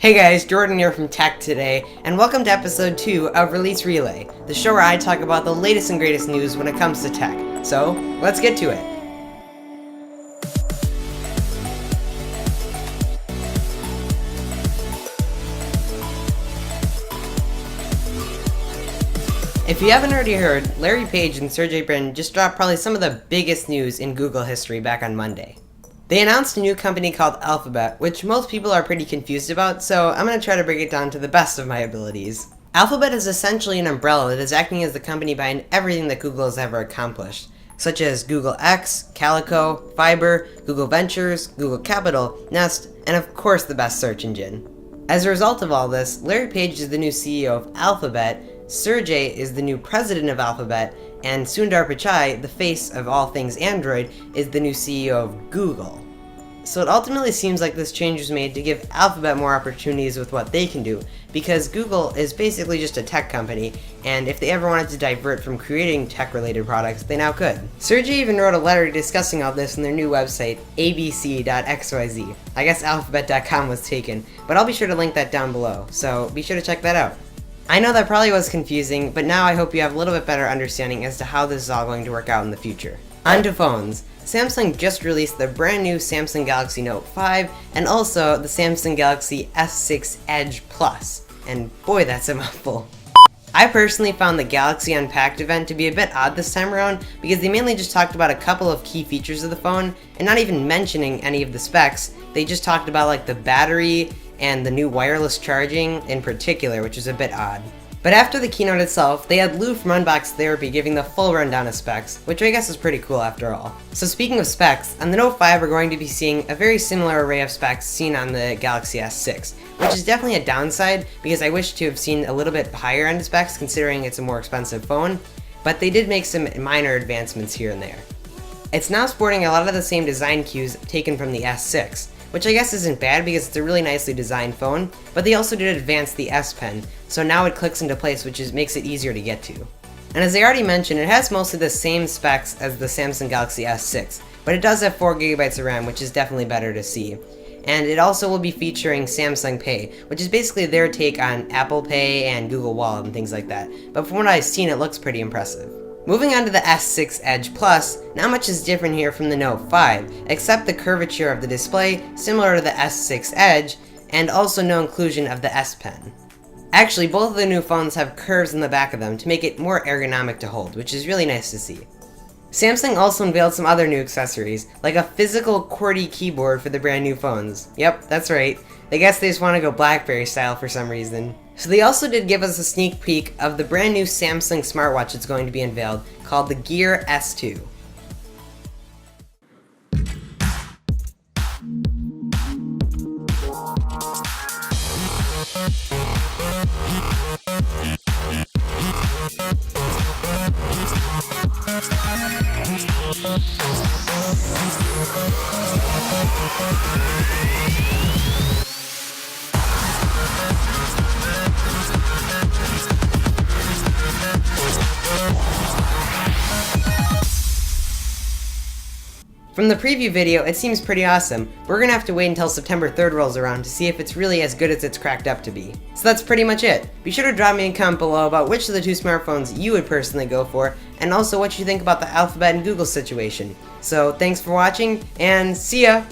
Hey guys, Jordan here from Tech Today, and welcome to episode 2 of Release Relay, the show where I talk about the latest and greatest news when it comes to tech. So, let's get to it. If you haven't already heard, Larry Page and Sergey Brin just dropped probably some of the biggest news in Google history back on Monday. They announced a new company called Alphabet, which most people are pretty confused about, so I'm going to try to break it down to the best of my abilities. Alphabet is essentially an umbrella that is acting as the company behind everything that Google has ever accomplished, such as Google X, Calico, Fiber, Google Ventures, Google Capital, Nest, and of course the best search engine. As a result of all this, Larry Page is the new CEO of Alphabet, Sergey is the new president of Alphabet, and Sundar Pichai, the face of all things Android, is the new CEO of Google. So it ultimately seems like this change was made to give Alphabet more opportunities with what they can do, because Google is basically just a tech company, and if they ever wanted to divert from creating tech-related products, they now could. Sergey even wrote a letter discussing all this on their new website, abc.xyz. I guess alphabet.com was taken, but I'll be sure to link that down below, so be sure to check that out. I know that probably was confusing, but now I hope you have a little bit better understanding as to how this is all going to work out in the future. On to phones. Samsung just released the brand new Samsung Galaxy Note 5 and also the Samsung Galaxy S6 Edge Plus. And boy, that's a mouthful. I personally found the Galaxy Unpacked event to be a bit odd this time around because they mainly just talked about a couple of key features of the phone and not even mentioning any of the specs. They just talked about like the battery and the new wireless charging in particular, which is a bit odd. But after the keynote itself, they had Lou from Unbox Therapy giving the full rundown of specs, which I guess is pretty cool after all. So speaking of specs, on the Note 5 we're going to be seeing a very similar array of specs seen on the Galaxy S6, which is definitely a downside because I wish to have seen a little bit higher end specs considering it's a more expensive phone, but they did make some minor advancements here and there. It's now sporting a lot of the same design cues taken from the S6, which I guess isn't bad because it's a really nicely designed phone, but they also did advance the S Pen, so now it clicks into place, which makes it easier to get to. And as I already mentioned, it has mostly the same specs as the Samsung Galaxy S6, but it does have 4GB of RAM, which is definitely better to see. And it also will be featuring Samsung Pay, which is basically their take on Apple Pay and Google Wallet and things like that, but from what I've seen it looks pretty impressive. Moving on to the S6 Edge Plus, not much is different here from the Note 5, except the curvature of the display, similar to the S6 Edge, and also no inclusion of the S Pen. Actually, both of the new phones have curves in the back of them to make it more ergonomic to hold, which is really nice to see. Samsung also unveiled some other new accessories, like a physical QWERTY keyboard for the brand new phones. Yep, that's right. I guess they just want to go BlackBerry style for some reason. So they also did give us a sneak peek of the brand new Samsung smartwatch that's going to be unveiled, called the Gear S2. From the preview video, it seems pretty awesome. We're gonna have to wait until September 3rd rolls around to see if it's really as good as it's cracked up to be. So that's pretty much it. Be sure to drop me a comment below about which of the two smartphones you would personally go for, and also what you think about the Alphabet and Google situation. So thanks for watching, and see ya!